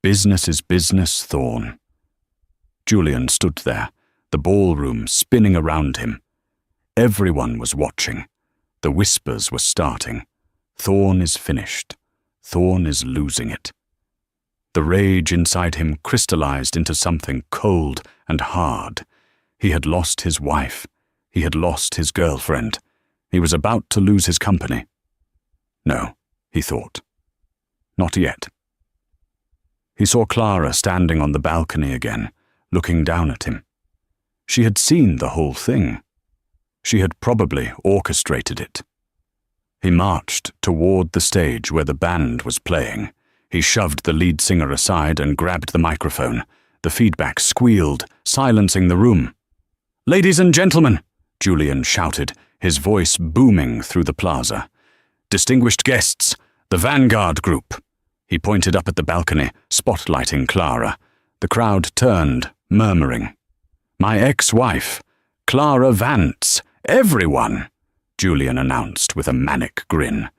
Business is business, Thorn. Julian stood there, the ballroom spinning around him. Everyone was watching. The whispers were starting. Thorn is finished. Thorn is losing it. The rage inside him crystallized into something cold and hard. He had lost his wife. He had lost his girlfriend. He was about to lose his company. No, he thought. Not yet. He saw Clara standing on the balcony again, looking down at him. She had seen the whole thing. She had probably orchestrated it. He marched toward the stage where the band was playing. He shoved the lead singer aside and grabbed the microphone. The feedback squealed, silencing the room. "Ladies and gentlemen," Julian shouted, his voice booming through the plaza. "Distinguished guests, the Vanguard Group." He pointed up at the balcony, spotlighting Clara. The crowd turned, murmuring. "My ex-wife, Clara Vance, everyone," Julian announced with a manic grin.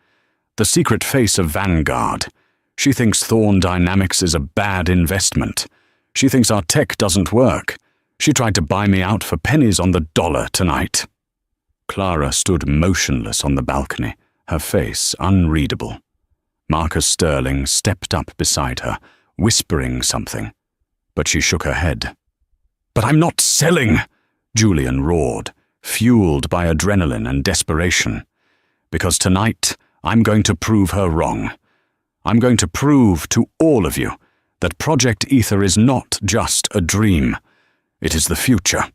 "The secret face of Vanguard. She thinks Thorn Dynamics is a bad investment. She thinks our tech doesn't work. She tried to buy me out for pennies on the dollar tonight." Clara stood motionless on the balcony, her face unreadable. Marcus Sterling stepped up beside her, whispering something, but she shook her head. "But I'm not selling," Julian roared, fueled by adrenaline and desperation. "Because tonight, I'm going to prove her wrong. I'm going to prove to all of you that Project Ether is not just a dream. It is the future."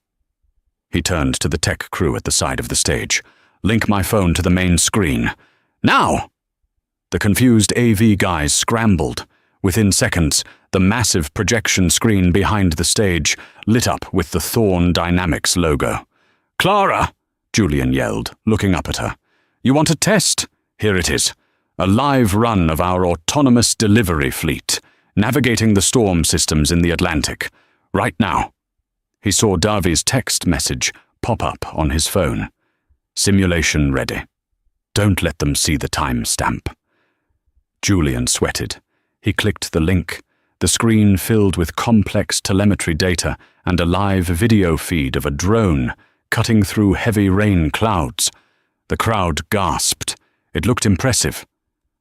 He turned to the tech crew at the side of the stage. "Link my phone to the main screen. Now!" The confused AV guys scrambled. Within seconds, the massive projection screen behind the stage lit up with the Thorn Dynamics logo. "Clara!" Julian yelled, looking up at her. "You want a test? Here it is. A live run of our autonomous delivery fleet, navigating the storm systems in the Atlantic. Right now." He saw Davi's text message pop up on his phone. "Simulation ready. Don't let them see the timestamp." Julian sweated. He clicked the link. The screen filled with complex telemetry data and a live video feed of a drone cutting through heavy rain clouds. The crowd gasped. It looked impressive.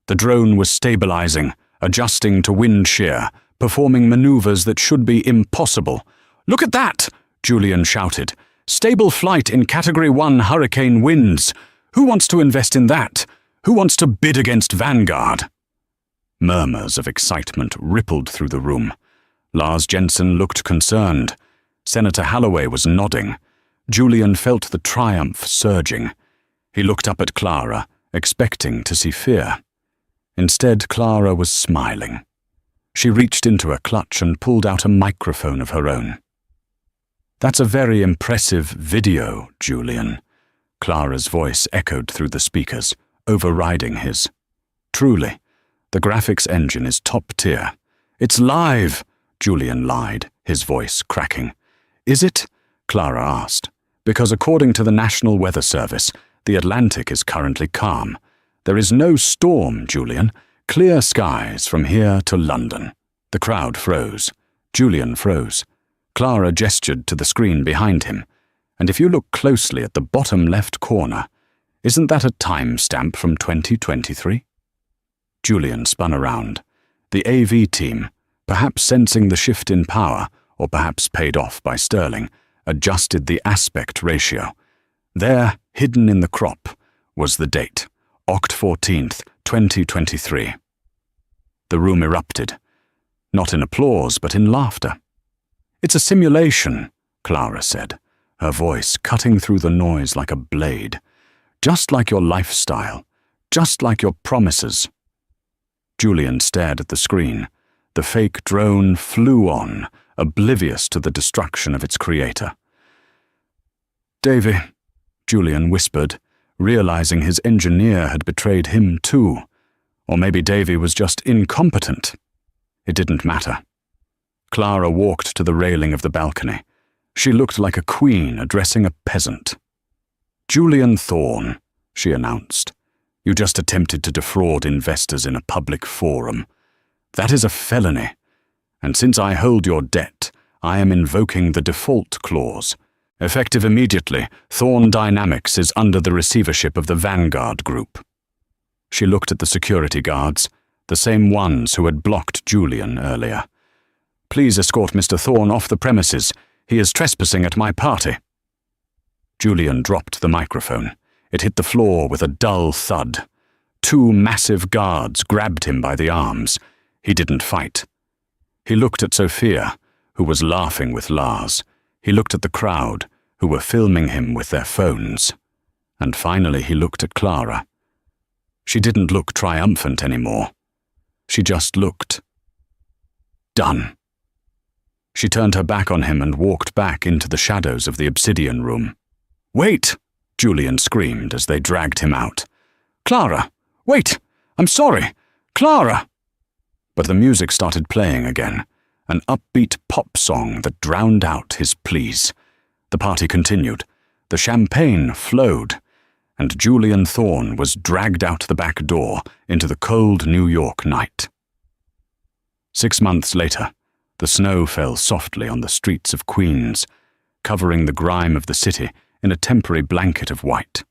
The drone was stabilizing, adjusting to wind shear, performing maneuvers that should be impossible. "Look at that!" Julian shouted. "Stable flight in Category 1 hurricane winds. Who wants to invest in that? Who wants to bid against Vanguard?" Murmurs of excitement rippled through the room. Lars Jensen looked concerned. Senator Holloway was nodding. Julian felt the triumph surging. He looked up at Clara, expecting to see fear. Instead, Clara was smiling. She reached into her clutch and pulled out a microphone of her own. "That's a very impressive video, Julian." Clara's voice echoed through the speakers, overriding his. "Truly, the graphics engine is top tier." "It's live," Julian lied, his voice cracking. "Is it?" Clara asked. "Because according to the National Weather Service, the Atlantic is currently calm. There is no storm, Julian. Clear skies from here to London." The crowd froze. Julian froze. Clara gestured to the screen behind him. "And if you look closely at the bottom left corner, isn't that a timestamp from 2023? Julian spun around. The AV team, perhaps sensing the shift in power, or perhaps paid off by Sterling, adjusted the aspect ratio. There, hidden in the crop, was the date, Oct 14th, 2023. The room erupted, not in applause but in laughter. "It's a simulation," Clara said, her voice cutting through the noise like a blade. "Just like your lifestyle, just like your promises." Julian stared at the screen. The fake drone flew on, oblivious to the destruction of its creator. "Davy," Julian whispered, realizing his engineer had betrayed him too. Or maybe Davy was just incompetent. It didn't matter. Clara walked to the railing of the balcony. She looked like a queen addressing a peasant. "Julian Thorn," she announced. You just attempted to defraud investors in a public forum. That is a felony, and since I hold your debt, I am invoking the default clause. Effective immediately, Thorn Dynamics is under the receivership of the Vanguard Group." She looked at the security guards, the same ones who had blocked Julian earlier. "Please escort Mr. Thorn off the premises. He is trespassing at my party." Julian dropped the microphone. It hit the floor with a dull thud. 2 massive guards grabbed him by the arms. He didn't fight. He looked at Sophia, who was laughing with Lars. He looked at the crowd, who were filming him with their phones. And finally he looked at Clara. She didn't look triumphant anymore. She just looked done. She turned her back on him and walked back into the shadows of the obsidian room. "Wait!" Julian screamed as they dragged him out. "Clara! Wait! I'm sorry! Clara!" But the music started playing again, an upbeat pop song that drowned out his pleas. The party continued. The champagne flowed, and Julian Thorn was dragged out the back door into the cold New York night. 6 months later, the snow fell softly on the streets of Queens, covering the grime of the city in a temporary blanket of white.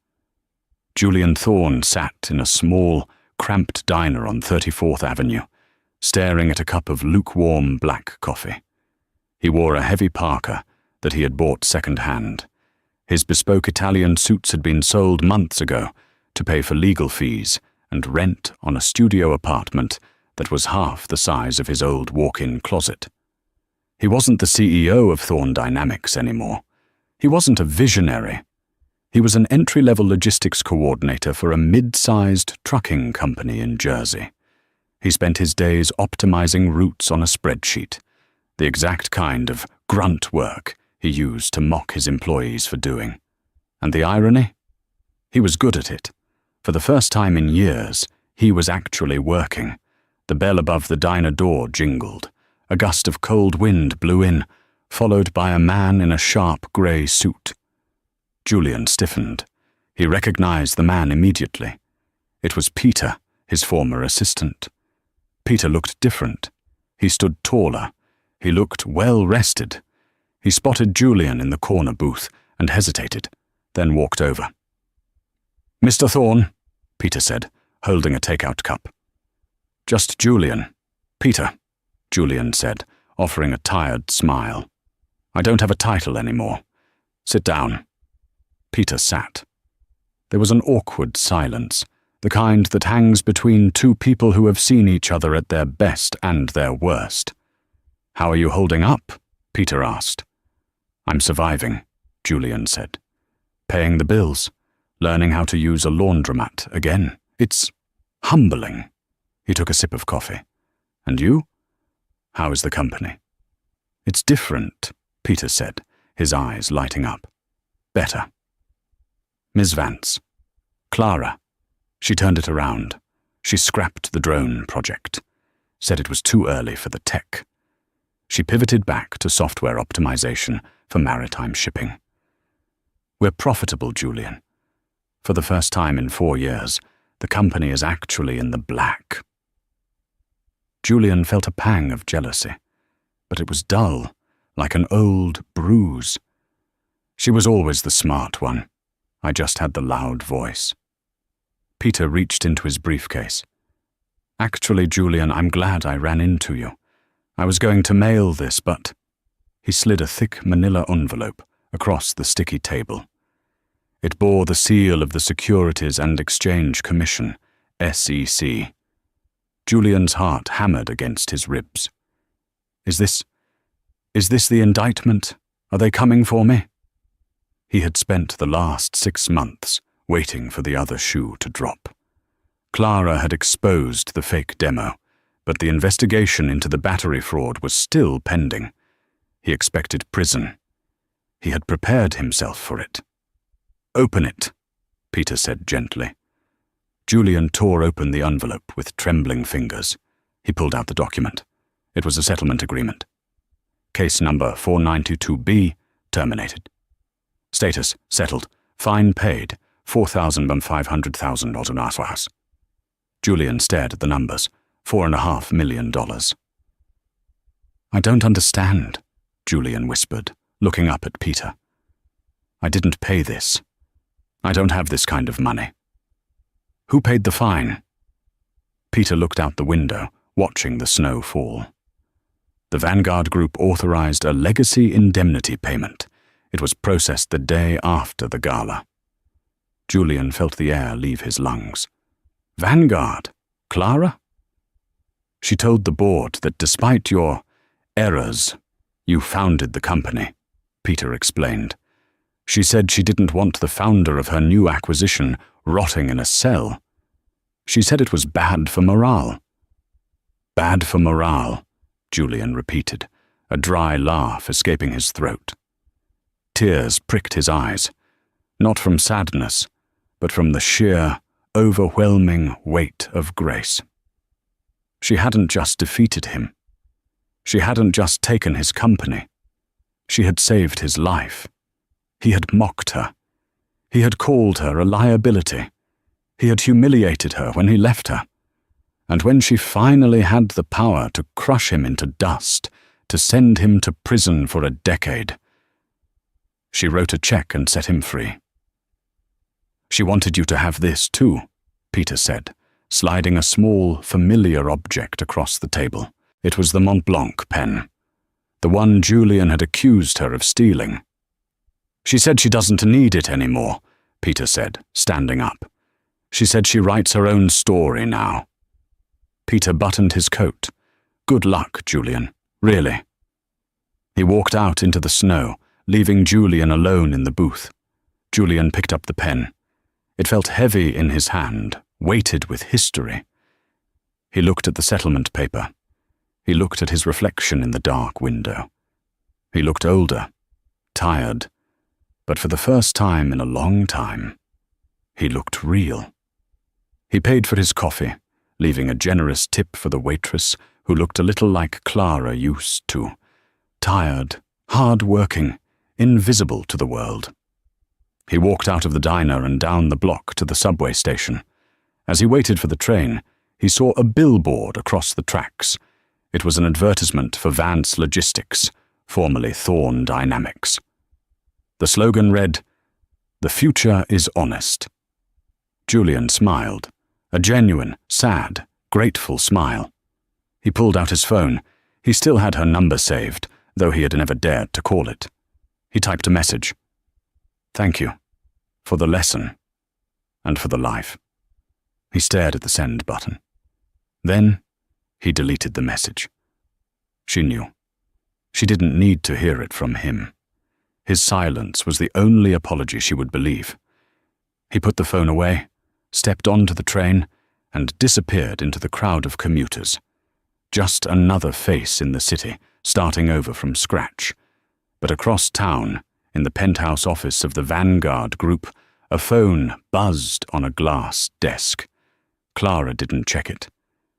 Julian Thorn sat in a small, cramped diner on 34th Avenue, staring at a cup of lukewarm black coffee. He wore a heavy parka that he had bought second-hand. His bespoke Italian suits had been sold months ago to pay for legal fees and rent on a studio apartment that was half the size of his old walk-in closet. He wasn't the CEO of Thorn Dynamics anymore. He wasn't a visionary. He was an entry-level logistics coordinator for a mid-sized trucking company in Jersey. He spent his days optimizing routes on a spreadsheet, the exact kind of grunt work he used to mock his employees for doing. And the irony? He was good at it. For the first time in years, he was actually working. The bell above the diner door jingled. A gust of cold wind blew in, followed by a man in a sharp grey suit. Julian stiffened. He recognized the man immediately. It was Peter, his former assistant. Peter looked different. He stood taller. He looked well-rested. He spotted Julian in the corner booth and hesitated, then walked over. "Mr. Thorn," Peter said, holding a takeout cup. "Just Julian." "Peter," Julian said, offering a tired smile. "I don't have a title anymore. Sit down." Peter sat. There was an awkward silence, the kind that hangs between 2 people who have seen each other at their best and their worst. "How are you holding up?" Peter asked. "I'm surviving," Julian said. "Paying the bills, learning how to use a laundromat again. It's humbling." He took a sip of coffee. "And you? How is the company?" "It's different," Peter said, his eyes lighting up. "Better." "Ms. Vance." "Clara." She turned it around. She scrapped the drone project, said it was too early for the tech. She pivoted back to software optimization for maritime shipping. "We're profitable, Julian. For the first time in 4 years, the company is actually in the black." Julian felt a pang of jealousy, but it was dull, like an old bruise. "She was always the smart one. I just had the loud voice." Peter reached into his briefcase. "Actually, Julian, I'm glad I ran into you. I was going to mail this, but—" He slid a thick manila envelope across the sticky table. It bore the seal of the Securities and Exchange Commission, SEC. Julian's heart hammered against his ribs. Is this the indictment? Are they coming for me?" He had spent the last 6 months waiting for the other shoe to drop. Clara had exposed the fake demo, but the investigation into the battery fraud was still pending. He expected prison. He had prepared himself for it. "Open it," Peter said gently. Julian tore open the envelope with trembling fingers. He pulled out the document. It was a settlement agreement. Case number 4922B terminated. Status: settled. Fine paid. 4,000 and 500,000 Otonaswas. Julian stared at the numbers. $4.5 million. I don't understand, Julian whispered, looking up at Peter. I didn't pay this. I don't have this kind of money. Who paid the fine? Peter looked out the window, watching the snow fall. The Vanguard Group authorized a legacy indemnity payment. It was processed the day after the gala. Julian felt the air leave his lungs. Vanguard? Clara? She told the board that despite your errors, you founded the company, Peter explained. She said she didn't want the founder of her new acquisition rotting in a cell. She said it was bad for morale. Bad for morale, Julian repeated, a dry laugh escaping his throat. Tears pricked his eyes, not from sadness, but from the sheer, overwhelming weight of grace. She hadn't just defeated him. She hadn't just taken his company. She had saved his life. He had mocked her. He had called her a liability. He had humiliated her when he left her. And when she finally had the power to crush him into dust, to send him to prison for a decade, she wrote a check and set him free. She wanted you to have this too, Peter said, sliding a small, familiar object across the table. It was the Mont Blanc pen, the one Julian had accused her of stealing. She said she doesn't need it anymore, Peter said, standing up. She said she writes her own story now. Peter buttoned his coat. Good luck, Julian, really. He walked out into the snow, leaving Julian alone in the booth. Julian picked up the pen. It felt heavy in his hand, weighted with history. He looked at the settlement paper. He looked at his reflection in the dark window. He looked older, tired, but for the first time in a long time, he looked real. He paid for his coffee, leaving a generous tip for the waitress who looked a little like Clara used to, tired, hard-working, invisible to the world. He walked out of the diner and down the block to the subway station. As he waited for the train, he saw a billboard across the tracks. It was an advertisement for Vance Logistics, formerly Thorne Dynamics. The slogan read, "The future is honest." Julian smiled, a genuine, sad, grateful smile. He pulled out his phone. He still had her number saved, though he had never dared to call it. He typed a message. Thank you, for the lesson, and for the life. He stared at the send button. Then, he deleted the message. She knew. She didn't need to hear it from him. His silence was the only apology she would believe. He put the phone away, stepped onto the train, and disappeared into the crowd of commuters. Just another face in the city, starting over from scratch. But across town, in the penthouse office of the Vanguard Group, a phone buzzed on a glass desk. Clara didn't check it.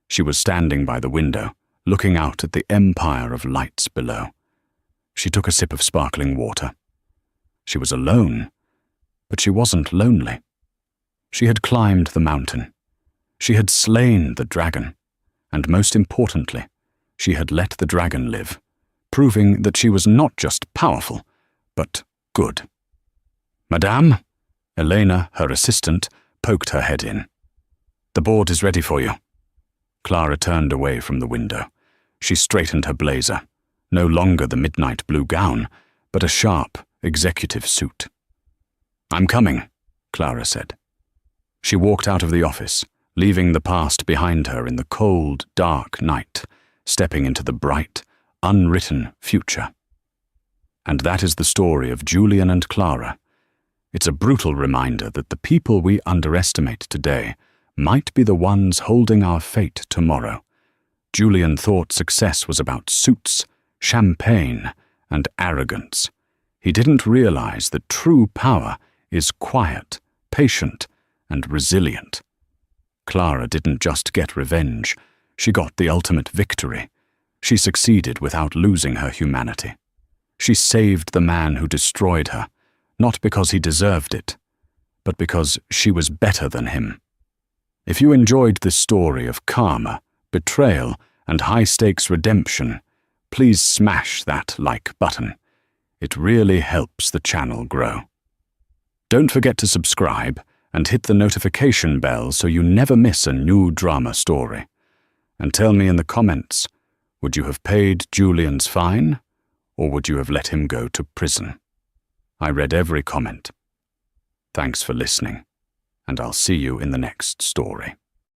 She was standing by the window, looking out at the empire of lights below. She took a sip of sparkling water. She was alone, but she wasn't lonely. She had climbed the mountain. She had slain the dragon, and most importantly, she had let the dragon live, proving that she was not just powerful, but good. Madame, Elena, her assistant, poked her head in. The board is ready for you. Clara turned away from the window. She straightened her blazer, no longer the midnight blue gown, but a sharp, executive suit. I'm coming, Clara said. She walked out of the office, leaving the past behind her in the cold, dark night, stepping into the bright, unwritten future. And that is the story of Julian and Clara. It's a brutal reminder that the people we underestimate today might be the ones holding our fate tomorrow. Julian thought success was about suits, champagne, and arrogance. He didn't realize that true power is quiet, patient, and resilient. Clara didn't just get revenge, she got the ultimate victory. She succeeded without losing her humanity. She saved the man who destroyed her, not because he deserved it, but because she was better than him. If you enjoyed this story of karma, betrayal, and high-stakes redemption, please smash that like button. It really helps the channel grow. Don't forget to subscribe and hit the notification bell so you never miss a new drama story. And tell me in the comments, would you have paid Julian's fine, or would you have let him go to prison? I read every comment. Thanks for listening, and I'll see you in the next story.